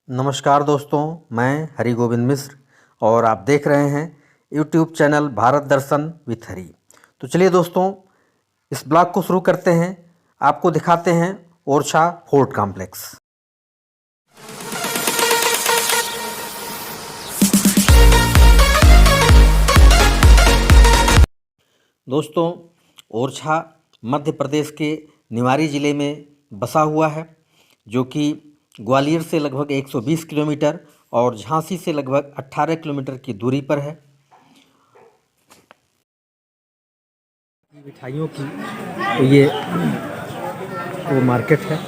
नमस्कार दोस्तों, मैं हरि गोविंद मिश्र और आप देख रहे हैं YouTube channel Bharat Darshan with Hari. तो चलिए दोस्तों, इस ब्लॉग को शुरू करते हैं। आपको दिखाते हैं ओरछा फोर्ट कॉम्प्लेक्स। दोस्तों, ओरछा मध्य प्रदेश के निवाड़ी ज़िले में बसा हुआ है, जो कि ग्वालियर से लगभग 120 किलोमीटर और झांसी से लगभग 18 किलोमीटर की दूरी पर है। मिठाइयों की तो ये वो मार्केट है,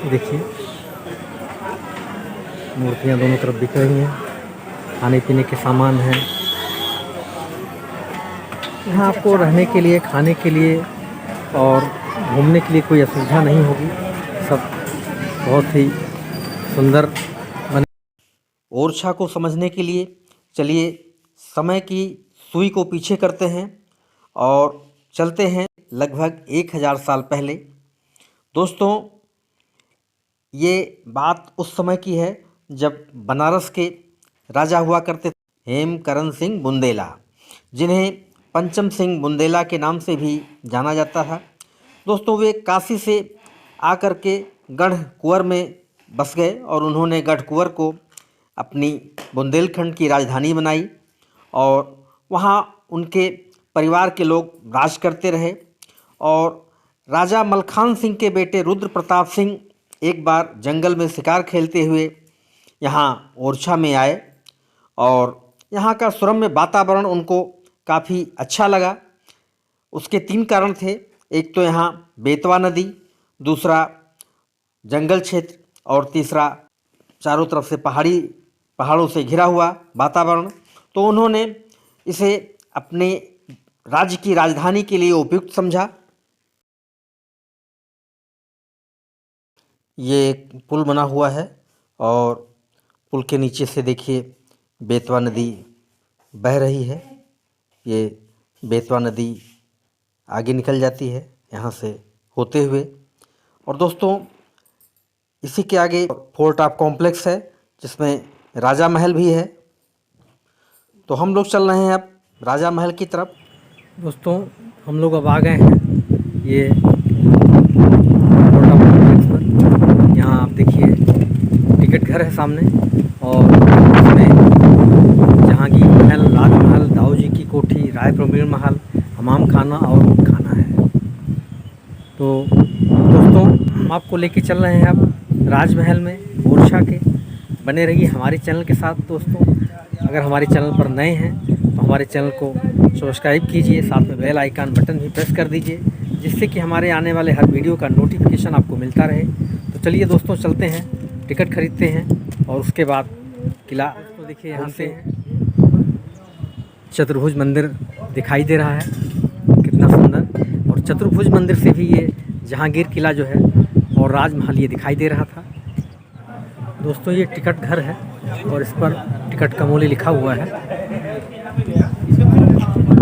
देखिए मूर्तियाँ दोनों तरफ बिक रही हैं, खाने पीने के सामान हैं। यहाँ आपको रहने के लिए, खाने के लिए और घूमने के लिए कोई असुविधा नहीं होगी। सब बहुत ही सुंदर बने। ओरछा को समझने के लिए चलिए समय की सुई को पीछे करते हैं और चलते हैं लगभग 1000 साल पहले। दोस्तों, ये बात उस समय की है जब बनारस के राजा हुआ करते थे हेमकरण सिंह बुंदेला, जिन्हें पंचम सिंह बुंदेला के नाम से भी जाना जाता था। दोस्तों, वे काशी से आकर के गढ़ कुंवर में बस गए और उन्होंने गढ़ कुंवर को अपनी बुंदेलखंड की राजधानी बनाई और वहाँ उनके परिवार के लोग राज करते रहे। और राजा मलखान सिंह के बेटे रुद्र प्रताप सिंह एक बार जंगल में शिकार खेलते हुए यहाँ ओरछा में आए और यहाँ का सुरम्य वातावरण उनको काफ़ी अच्छा लगा। उसके 3 कारण थे। एक तो यहाँ बेतवा नदी, दूसरा जंगल क्षेत्र और तीसरा चारों तरफ से पहाड़ों से घिरा हुआ वातावरण। तो उन्होंने इसे अपने राज्य की राजधानी के लिए उपयुक्त समझा। ये एक पुल बना हुआ है और पुल के नीचे से देखिए बेतवा नदी बह रही है। ये बेतवा नदी आगे निकल जाती है यहाँ से होते हुए। और दोस्तों, इसी के आगे फोर्ट ऑफ कॉम्प्लेक्स है, जिसमें राजा महल भी है। तो हम लोग चल रहे हैं अब राजा महल की तरफ। दोस्तों, हम लोग अब आ गए हैं ये फोर्ट ऑफ कॉम्प्लेक्स पर। यहाँ आप देखिए टिकट घर है सामने और इसमें जहांगीर महल, राजमहल, दाऊ जी की कोठी, राय प्रवीण महल, हमाम खाना और खाना है। तो दोस्तों, हम आपको लेके चल रहे हैं अब राजमहल में ओरछा के। बने रहिए हमारे चैनल के साथ। दोस्तों, अगर हमारे चैनल पर नए हैं तो हमारे चैनल को सब्सक्राइब कीजिए, साथ में बेल आइकन बटन भी प्रेस कर दीजिए, जिससे कि हमारे आने वाले हर वीडियो का नोटिफिकेशन आपको मिलता रहे। तो चलिए दोस्तों, चलते हैं, टिकट खरीदते हैं और उसके बाद किला। तो देखिए यहाँ से चतुर्भुज मंदिर दिखाई दे रहा है, कितना सुंदर। और चतुर्भुज मंदिर से भी ये जहांगीर किला जो है और राजमहल ये दिखाई दे रहा था। दोस्तों, ये टिकट घर है और इस पर टिकट का मूल्य लिखा हुआ है।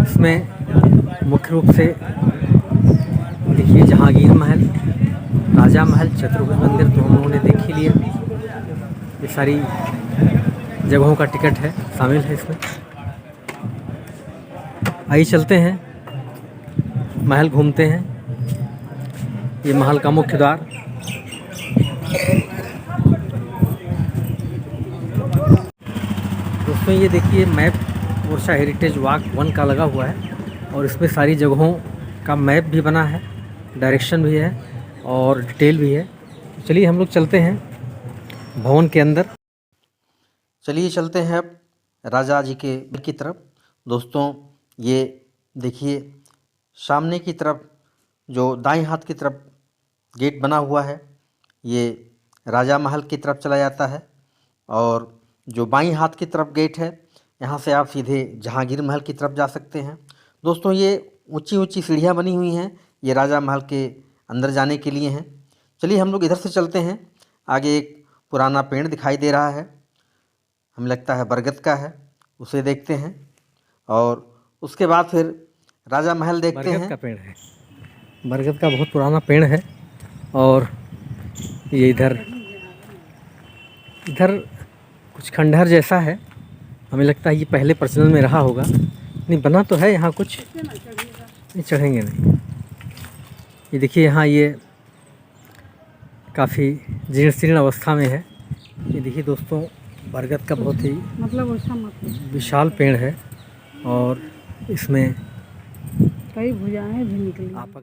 इसमें मुख्य रूप से देखिए जहांगीर महल, राजा महल, चतुर्भुज मंदिर तो हम लोगों ने देख ही लिया। ये सारी जगहों का टिकट है, शामिल है इसमें। आइए चलते हैं, महल घूमते हैं। ये महल का मुख्य द्वार। दोस्तों, ये देखिए मैप ओरछा हेरिटेज वॉक 1 का लगा हुआ है और इसमें सारी जगहों का मैप भी बना है, डायरेक्शन भी है और डिटेल भी है। चलिए हम लोग चलते हैं भवन के अंदर। चलिए चलते हैं अब राजा जी के की तरफ। दोस्तों, ये देखिए सामने की तरफ जो दाईं हाथ की तरफ गेट बना हुआ है, ये राजा महल की तरफ चला जाता है। और जो बाईं हाथ की तरफ गेट है, यहाँ से आप सीधे जहांगीर महल की तरफ जा सकते हैं। दोस्तों, ये ऊंची ऊंची सीढ़ियाँ बनी हुई हैं, ये राजा महल के अंदर जाने के लिए हैं। चलिए हम लोग इधर से चलते हैं। आगे एक पुराना पेड़ दिखाई दे रहा है, हमें लगता है बरगद का है, उसे देखते हैं और उसके बाद फिर राजा महल देखते हैं। बरगद का पेड़ है, बरगद का बहुत पुराना पेड़ है और ये इधर इधर कुछ खंडहर जैसा है, हमें लगता है ये पहले प्रचलन में रहा होगा। नहीं बना तो है यहाँ कुछ, नहीं चढ़ेंगे नहीं। ये देखिए यहाँ ये काफ़ी जीर्ण शीर्ण अवस्था में है। ये देखिए दोस्तों, बरगद का बहुत ही विशाल पेड़ है और इसमें कई भुजाएं भी निकली।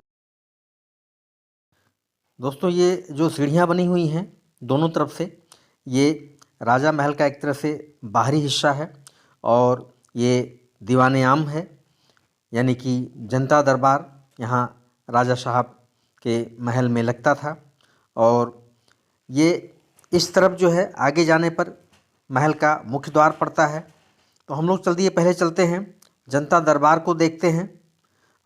दोस्तों ये जो सीढ़ियाँ बनी हुई हैं दोनों तरफ से, ये राजा महल का एक तरह से बाहरी हिस्सा है और ये दीवाने आम है, यानी कि जनता दरबार यहाँ राजा साहब के महल में लगता था। और ये इस तरफ जो है आगे जाने पर महल का मुख्य द्वार पड़ता है। तो हम लोग पहले चलते हैं जनता दरबार को देखते हैं।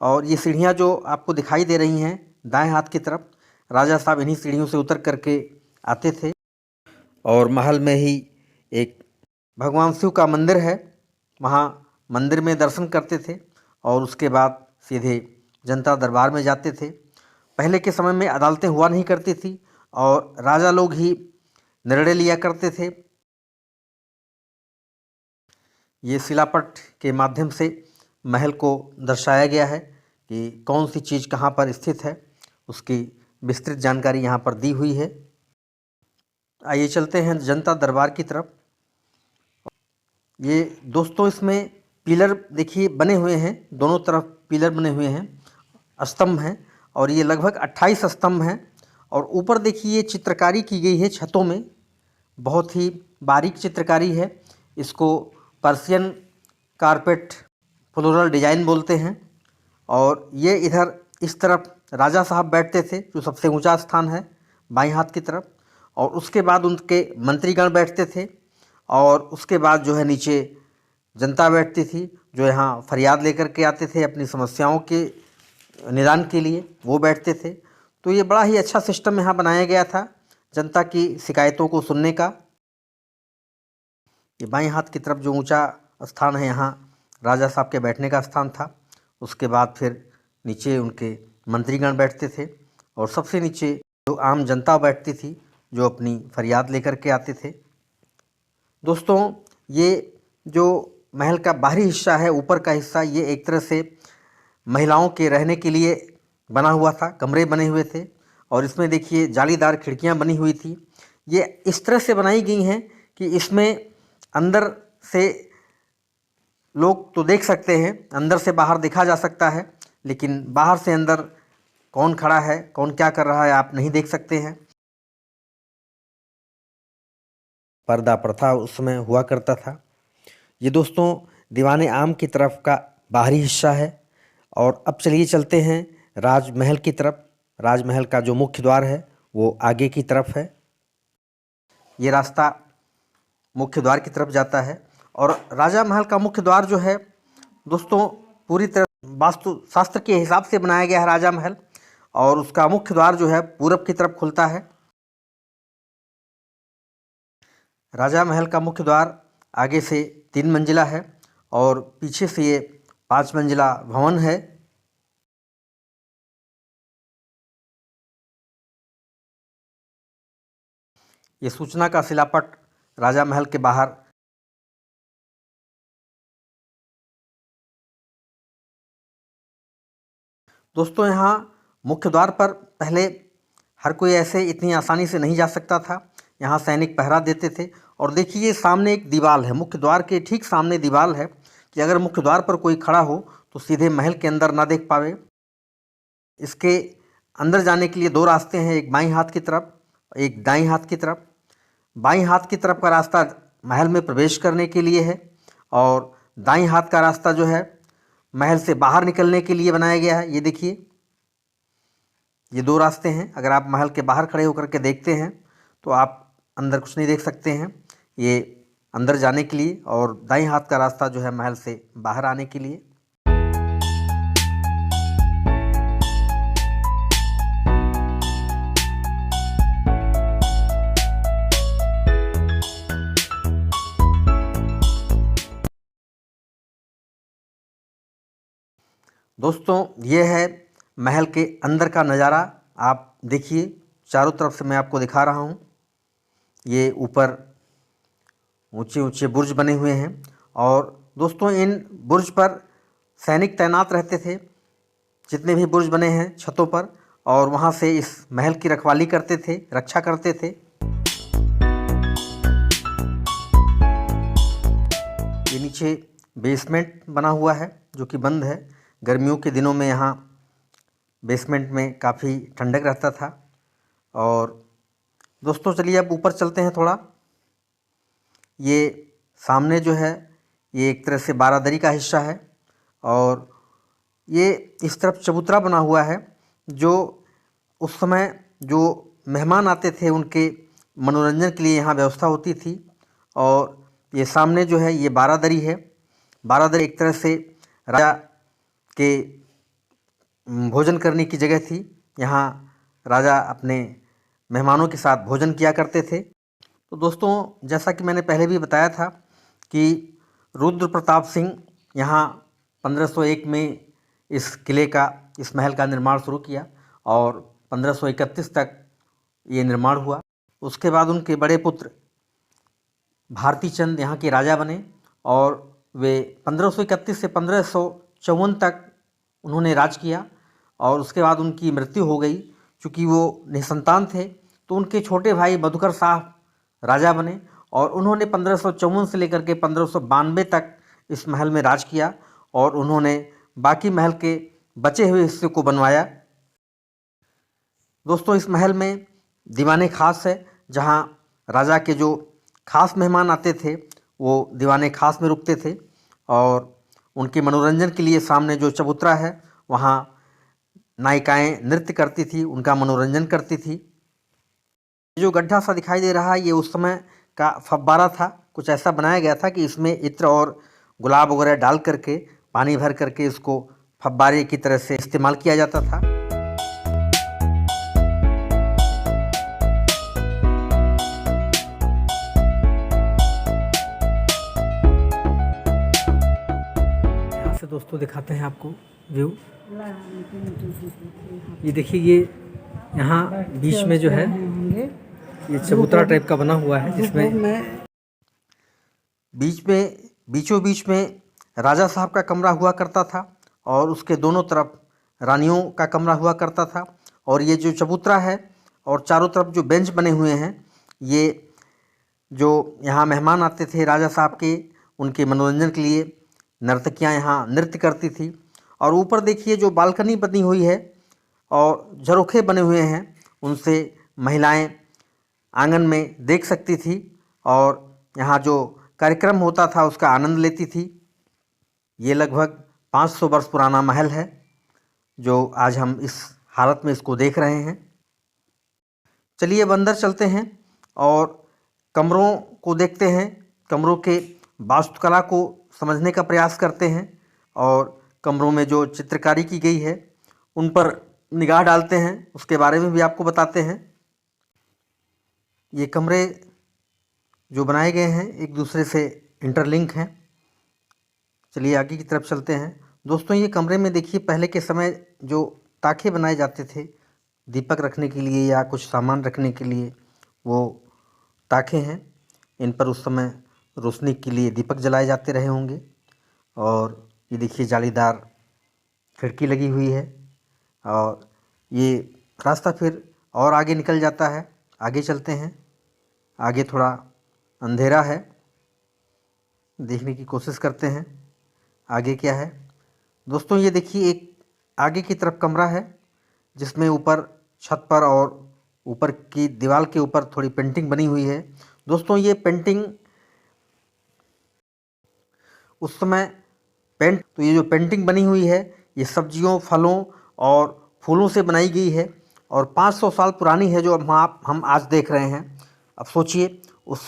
और ये सीढ़ियाँ जो आपको दिखाई दे रही हैं दाएं हाथ की तरफ, राजा साहब इन्हीं सीढ़ियों से उतर करके आते थे। और महल में ही एक भगवान शिव का मंदिर है, वहाँ मंदिर में दर्शन करते थे और उसके बाद सीधे जनता दरबार में जाते थे। पहले के समय में अदालतें हुआ नहीं करती थी और राजा लोग ही निर्णय लिया करते थे। ये शिलापट के माध्यम से महल को दर्शाया गया है कि कौन सी चीज़ कहाँ पर स्थित है, उसकी विस्तृत जानकारी यहाँ पर दी हुई है। आइए चलते हैं जनता दरबार की तरफ। ये दोस्तों इसमें पिलर देखिए बने हुए हैं, दोनों तरफ पिलर बने हुए हैं, स्तंभ हैं और ये लगभग 28 स्तंभ हैं। और ऊपर देखिए ये चित्रकारी की गई है छतों में, बहुत ही बारीक चित्रकारी है। इसको पर्शियन कारपेट फ्लोरल डिजाइन बोलते हैं। और ये इधर इस तरफ राजा साहब बैठते थे, जो सबसे ऊंचा स्थान है बाईं हाथ की तरफ। और उसके बाद उनके मंत्रीगण बैठते थे और उसके बाद जो है नीचे जनता बैठती थी, जो यहाँ फरियाद लेकर के आते थे अपनी समस्याओं के निदान के लिए, वो बैठते थे। तो ये बड़ा ही अच्छा सिस्टम यहाँ बनाया गया था जनता की शिकायतों को सुनने का। ये बाईं हाथ की तरफ जो ऊंचा स्थान है, यहाँ राजा साहब के बैठने का स्थान था। उसके बाद फिर नीचे उनके मंत्रीगण बैठते थे और सबसे नीचे जो आम जनता बैठती थी, जो अपनी फरियाद लेकर के आते थे। दोस्तों ये जो महल का बाहरी हिस्सा है, ऊपर का हिस्सा, ये एक तरह से महिलाओं के रहने के लिए बना हुआ था, कमरे बने हुए थे। और इसमें देखिए जालीदार खिड़कियां बनी हुई थी। ये इस तरह से बनाई गई हैं कि इसमें अंदर से लोग तो देख सकते हैं, अंदर से बाहर देखा जा सकता है, लेकिन बाहर से अंदर कौन खड़ा है, कौन क्या कर रहा है, आप नहीं देख सकते हैं। पर्दा प्रथा उस समय हुआ करता था। ये दोस्तों दीवाने आम की तरफ का बाहरी हिस्सा है। और अब चलिए चलते हैं राजमहल की तरफ। राजमहल का जो मुख्य द्वार है वो आगे की तरफ है। ये रास्ता मुख्य द्वार की तरफ जाता है। और राजा महल का मुख्य द्वार जो है दोस्तों पूरी तरह वास्तु शास्त्र के हिसाब से बनाया गया है राजा महल। और उसका मुख्य द्वार जो है पूरब की तरफ खुलता है। राजा महल का मुख्य द्वार आगे से 3 मंजिला है और पीछे से ये 5 मंजिला भवन है। ये सूचना का शिलापट राजा महल के बाहर दोस्तों यहाँ मुख्य द्वार पर पहले हर कोई ऐसे इतनी आसानी से नहीं जा सकता था। यहाँ सैनिक पहरा देते थे। और देखिए सामने एक दीवार है, मुख्य द्वार के ठीक सामने दीवार है कि अगर मुख्य द्वार पर कोई खड़ा हो तो सीधे महल के अंदर ना देख पावे। इसके अंदर जाने के लिए 2 रास्ते हैं, एक बाईं हाथ की तरफ, एक दाईं हाथ की तरफ। बाईं हाथ की तरफ का रास्ता महल में प्रवेश करने के लिए है और दाईं हाथ का रास्ता जो है महल से बाहर निकलने के लिए बनाया गया है। ये देखिए ये 2 रास्ते हैं। अगर आप महल के बाहर खड़े होकर के देखते हैं तो आप अंदर कुछ नहीं देख सकते हैं, ये अंदर जाने के लिए, और दाईं हाथ का रास्ता जो है महल से बाहर आने के लिए। दोस्तों ये है महल के अंदर का नज़ारा। आप देखिए चारों तरफ से मैं आपको दिखा रहा हूँ। ये ऊपर ऊंचे ऊंचे बुर्ज बने हुए हैं और दोस्तों इन बुर्ज पर सैनिक तैनात रहते थे, जितने भी बुर्ज बने हैं छतों पर, और वहाँ से इस महल की रखवाली करते थे, रक्षा करते थे। ये नीचे बेसमेंट बना हुआ है जो कि बंद है। गर्मियों के दिनों में यहाँ बेसमेंट में काफ़ी ठंडक रहता था। और दोस्तों चलिए अब ऊपर चलते हैं थोड़ा। ये सामने जो है ये एक तरह से बारादरी का हिस्सा है और ये इस तरफ चबूतरा बना हुआ है, जो उस समय जो मेहमान आते थे उनके मनोरंजन के लिए यहाँ व्यवस्था होती थी। और ये सामने जो है ये बारादरी है। बारादरी एक तरह से राजा के भोजन करने की जगह थी। यहाँ राजा अपने मेहमानों के साथ भोजन किया करते थे। तो दोस्तों जैसा कि मैंने पहले भी बताया था कि रुद्र प्रताप सिंह यहाँ 1501 में इस किले का, इस महल का निर्माण शुरू किया और 1531 तक ये निर्माण हुआ। उसके बाद उनके बड़े पुत्र भारती चंद यहाँ के राजा बने और वे 1531 से 1554 तक उन्होंने राज किया। और उसके बाद उनकी मृत्यु हो गई। चूँकि वो निसंतान थे तो उनके छोटे भाई मधुकर साहब राजा बने और उन्होंने 1554 से लेकर के 1592 तक इस महल में राज किया और उन्होंने बाकी महल के बचे हुए हिस्से को बनवाया। दोस्तों इस महल में दीवाने खास है, जहाँ राजा के जो खास मेहमान आते थे वो दीवाने खास में रुकते थे और उनके मनोरंजन के लिए सामने जो चबूतरा है वहाँ नायिकाएँ नृत्य करती थी, उनका मनोरंजन करती थी। जो गड्ढा सा दिखाई दे रहा है ये उस समय का फव्वारा था। कुछ ऐसा बनाया गया था कि इसमें इत्र और गुलाब वगैरह डाल करके पानी भर करके इसको फव्वारे की तरह से इस्तेमाल किया जाता था। यहाँ से दोस्तों दिखाते हैं आपको व्यू। ये देखिए, ये यहाँ बीच में जो है ये चबूतरा टाइप का बना हुआ है, जिसमें बीचों बीच में राजा साहब का कमरा हुआ करता था और उसके दोनों तरफ रानियों का कमरा हुआ करता था। और ये जो चबूतरा है और चारों तरफ जो बेंच बने हुए हैं, ये जो यहाँ मेहमान आते थे राजा साहब के, उनके मनोरंजन के लिए नर्तकियाँ यहाँ नृत्य करती थी। और ऊपर देखिए जो बालकनी बनी हुई है और झरोखे बने हुए हैं, उनसे महिलाएं आंगन में देख सकती थी और यहाँ जो कार्यक्रम होता था उसका आनंद लेती थी। ये लगभग 500 वर्ष पुराना महल है जो आज हम इस हालत में इसको देख रहे हैं। चलिए अब अंदर चलते हैं और कमरों को देखते हैं, कमरों के वास्तुकला को समझने का प्रयास करते हैं और कमरों में जो चित्रकारी की गई है उन पर निगाह डालते हैं, उसके बारे में भी आपको बताते हैं। ये कमरे जो बनाए गए हैं एक दूसरे से इंटरलिंक हैं। चलिए आगे की तरफ चलते हैं। दोस्तों ये कमरे में देखिए, पहले के समय जो ताखे बनाए जाते थे दीपक रखने के लिए या कुछ सामान रखने के लिए, वो ताखे हैं। इन पर उस समय रोशनी के लिए दीपक जलाए जाते रहे होंगे। और ये देखिए जालीदार खिड़की लगी हुई है और ये रास्ता फिर और आगे निकल जाता है। आगे चलते हैं। आगे थोड़ा अंधेरा है, देखने की कोशिश करते हैं आगे क्या है। दोस्तों ये देखिए एक आगे की तरफ कमरा है जिसमें ऊपर छत पर और ऊपर की दीवार के ऊपर थोड़ी पेंटिंग बनी हुई है। दोस्तों ये पेंटिंग उस समय तो ये जो पेंटिंग बनी हुई है ये सब्जियों, फलों और फूलों से बनाई गई है और 500 साल पुरानी है जो हम आज देख रहे हैं। अब सोचिए उस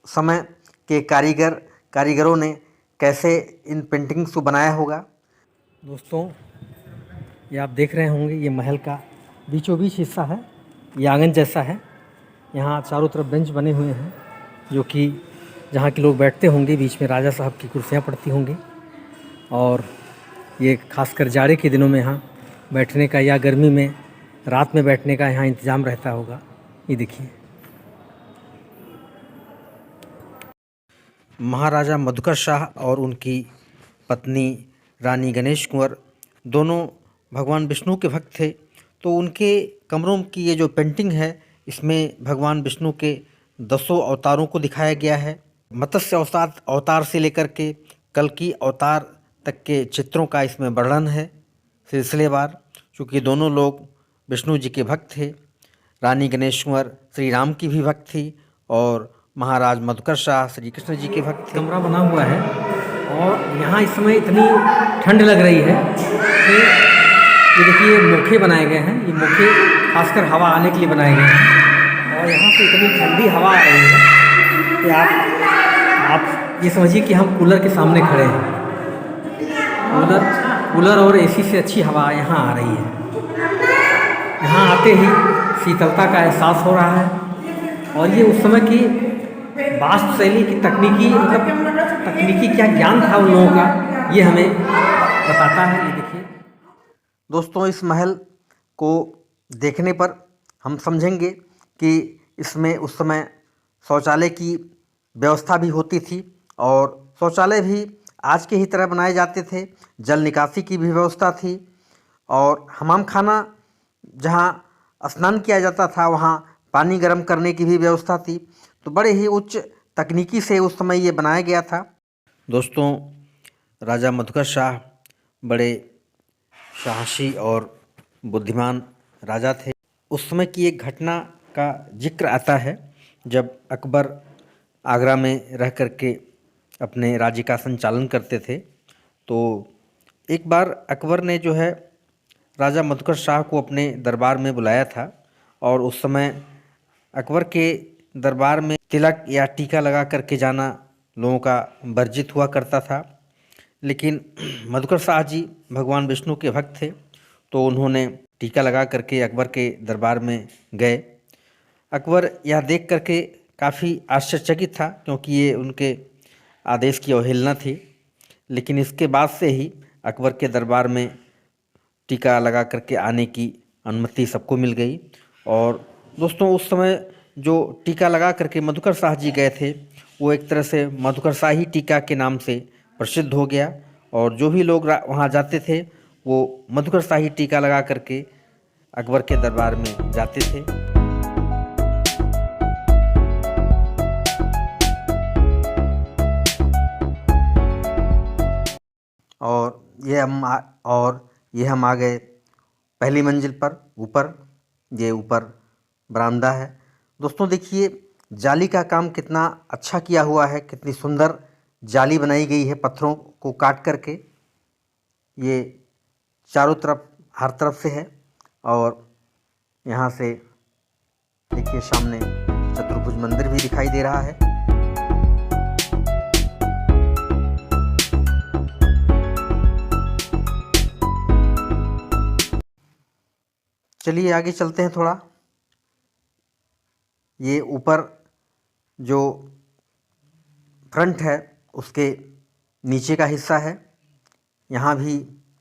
समय के कारीगरों ने कैसे इन पेंटिंग्स को बनाया होगा। दोस्तों ये आप देख रहे होंगे, ये महल का बीचों बीच हिस्सा है, ये आंगन जैसा है। यहाँ चारों तरफ बेंच बने हुए हैं जो कि जहाँ के लोग बैठते होंगे, बीच में राजा साहब की कुर्सियाँ पड़ती होंगी। और ये खासकर जाड़े के दिनों में यहाँ बैठने का या गर्मी में रात में बैठने का यहाँ इंतज़ाम रहता होगा। ये देखिए, महाराजा मधुकर शाह और उनकी पत्नी रानी गणेश कुंवर दोनों भगवान विष्णु के भक्त थे। तो उनके कमरों की ये जो पेंटिंग है, इसमें भगवान विष्णु के 10 अवतारों को दिखाया गया है। मत्स्य अवतार से लेकर के कल्कि अवतार तक के चित्रों का इसमें वर्णन है सिलसिलेवार, चूँकि दोनों लोग विष्णु जी के भक्त थे। रानी गणेश कुंवर श्री राम की भी भक्त थी और महाराज मधुकर शाह श्री कृष्ण जी के भक्त थे। कमरा बना हुआ है और यहाँ इस समय इतनी ठंड लग रही है कि ये देखिए मोखे बनाए गए हैं। ये मोखे खासकर हवा आने के लिए बनाए गए हैं और यहाँ से इतनी ठंडी हवा आ रही है कि आप ये समझिए कि हम कूलर के सामने खड़े हैं। कूलर और एसी से अच्छी हवा यहाँ आ रही है। यहाँ आते ही शीतलता का एहसास हो रहा है और ये उस समय की वास्तुशैली की तकनीकी क्या ज्ञान था उन लोगों का, ये हमें बताता है। ये देखिए दोस्तों, इस महल को देखने पर हम समझेंगे कि इसमें उस समय शौचालय की व्यवस्था भी होती थी और शौचालय भी आज के ही तरह बनाए जाते थे। जल निकासी की भी व्यवस्था थी और हमाम खाना जहाँ स्नान किया जाता था वहाँ पानी गर्म करने की भी व्यवस्था थी। तो बड़े ही उच्च तकनीकी से उस समय ये बनाया गया था। दोस्तों, राजा मधुकर शाह बड़े साहसी और बुद्धिमान राजा थे। उस समय की एक घटना का जिक्र आता है जब अकबर आगरा में रह कर के अपने राज्य का संचालन करते थे। तो एक बार अकबर ने जो है राजा मधुकर शाह को अपने दरबार में बुलाया था और उस समय अकबर के दरबार में तिलक या टीका लगा करके जाना लोगों का वर्जित हुआ करता था। लेकिन मधुकर शाह जी भगवान विष्णु के भक्त थे तो उन्होंने टीका लगा करके अकबर के दरबार में गए। अकबर यह देख करके काफ़ी आश्चर्यचकित था क्योंकि ये उनके आदेश की अवहेलना थी। लेकिन इसके बाद से ही अकबर के दरबार में टीका लगा करके आने की अनुमति सबको मिल गई। और दोस्तों, उस समय जो टीका लगा करके मधुकर शाह जी गए थे वो एक तरह से मधुकर शाही टीका के नाम से प्रसिद्ध हो गया और जो भी लोग वहाँ जाते थे वो मधुकर शाही टीका लगा करके अकबर के दरबार में जाते थे। और ये हम आ गए पहली मंजिल पर। ऊपर बरामदा है। दोस्तों देखिए, जाली का काम कितना अच्छा किया हुआ है, कितनी सुंदर जाली बनाई गई है पत्थरों को काट करके। ये चारों तरफ हर तरफ से है और यहाँ से देखिए सामने चतुर्भुज मंदिर भी दिखाई दे रहा है। चलिए आगे चलते हैं थोड़ा। ये ऊपर जो फ्रंट है उसके नीचे का हिस्सा है। यहाँ भी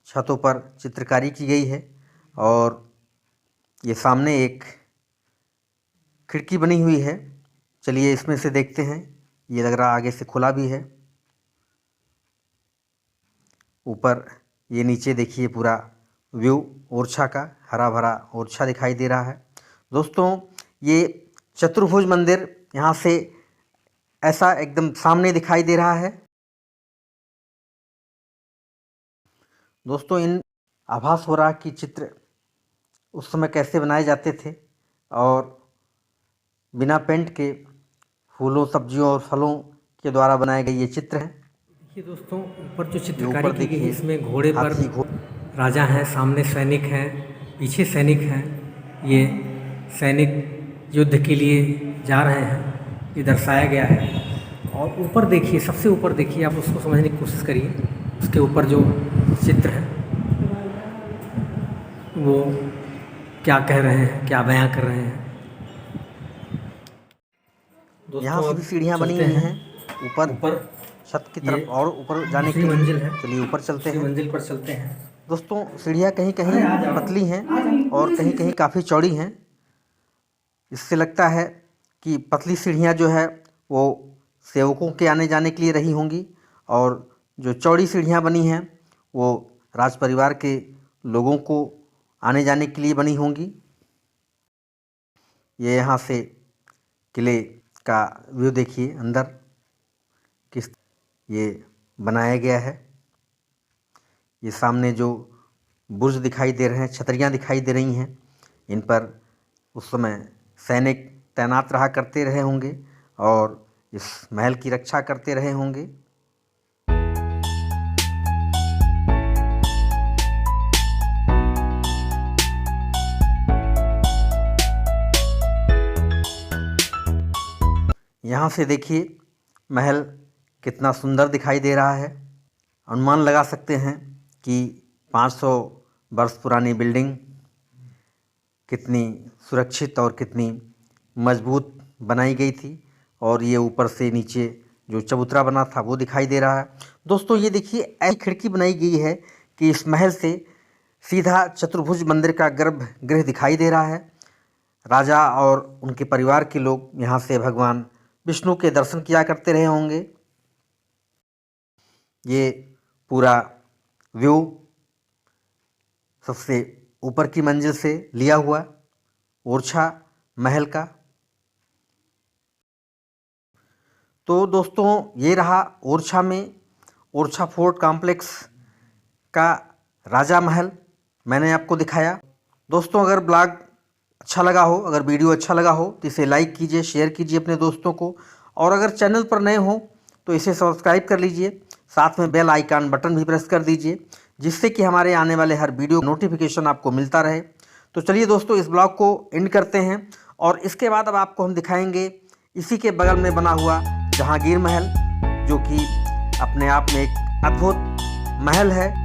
छतों पर चित्रकारी की गई है और ये सामने एक खिड़की बनी हुई है। चलिए इसमें से देखते हैं। ये लग रहा आगे से खुला भी है। ऊपर ये नीचे देखिए पूरा व्यू ओरछा का हरा भरा ओरछा दिखाई दे रहा है। दोस्तों, ये चतुर्भुज मंदिर यहाँ से ऐसा एकदम सामने दिखाई दे रहा है। दोस्तों, इन आभास हो रहा कि चित्र उस समय कैसे बनाए जाते थे और बिना पेंट के फूलों, सब्जियों और फलों के द्वारा बनाए गए ये चित्र हैं। देखिए दोस्तों, ऊपर जो चित्रकारी की गई है इसमें घोड़े पर राजा हैं, सामने सैनिक हैं, पीछे सैनिक हैं। ये सैनिक युद्ध के लिए जा रहे हैं, ये दर्शाया गया है। और ऊपर देखिए, सबसे ऊपर देखिए, आप उसको समझने की कोशिश करिए। उसके ऊपर जो चित्र है वो क्या कह रहे हैं, क्या बयां कर रहे हैं। यहाँ से भी सीढ़ियाँ बनी हुई हैं ऊपर छत की तरफ और ऊपर जाने की मंजिल है। चलिए ऊपर चलते हैं, मंजिल पर चलते हैं। दोस्तों, सीढ़ियाँ कहीं कहीं पतली हैं और कहीं कहीं काफ़ी चौड़ी हैं। इससे लगता है कि पतली सीढ़ियाँ जो है वो सेवकों के आने जाने के लिए रही होंगी और जो चौड़ी सीढ़ियाँ बनी हैं वो राज परिवार के लोगों को आने जाने के लिए बनी होंगी। ये यहाँ से किले का व्यू देखिए अंदर किस ये बनाया गया है। ये सामने जो बुर्ज दिखाई दे रहे हैं, छतरियाँ दिखाई दे रही हैं, इन पर उस समय सैनिक तैनात रहा करते रहे होंगे और इस महल की रक्षा करते रहे होंगे। यहाँ से देखिए महल कितना सुंदर दिखाई दे रहा है। अनुमान लगा सकते हैं कि 500 वर्ष पुरानी बिल्डिंग कितनी सुरक्षित और कितनी मजबूत बनाई गई थी और ये ऊपर से नीचे जो चबूतरा बना था वो दिखाई दे रहा है। दोस्तों ये देखिए ऐसी खिड़की बनाई गई है कि इस महल से सीधा चतुर्भुज मंदिर का गर्भगृह दिखाई दे रहा है। राजा और उनके परिवार के लोग यहाँ से भगवान विष्णु के दर्शन किया करते रहे होंगे। ये पूरा व्यू सबसे ऊपर की मंजिल से लिया हुआ ओरछा महल का। तो दोस्तों ये रहा ओरछा में ओरछा फोर्ट कॉम्प्लेक्स का राजा महल मैंने आपको दिखाया। दोस्तों अगर ब्लॉग अच्छा लगा हो, अगर वीडियो अच्छा लगा हो तो इसे लाइक कीजिए, शेयर कीजिए अपने दोस्तों को और अगर चैनल पर नए हो तो इसे सब्सक्राइब कर लीजिए, साथ में बेल आइकन बटन भी प्रेस कर दीजिए जिससे कि हमारे आने वाले हर वीडियो नोटिफिकेशन आपको मिलता रहे। तो चलिए दोस्तों इस ब्लॉग को एंड करते हैं और इसके बाद अब आपको हम दिखाएंगे इसी के बगल में बना हुआ जहांगीर महल, जो कि अपने आप में एक अद्भुत महल है।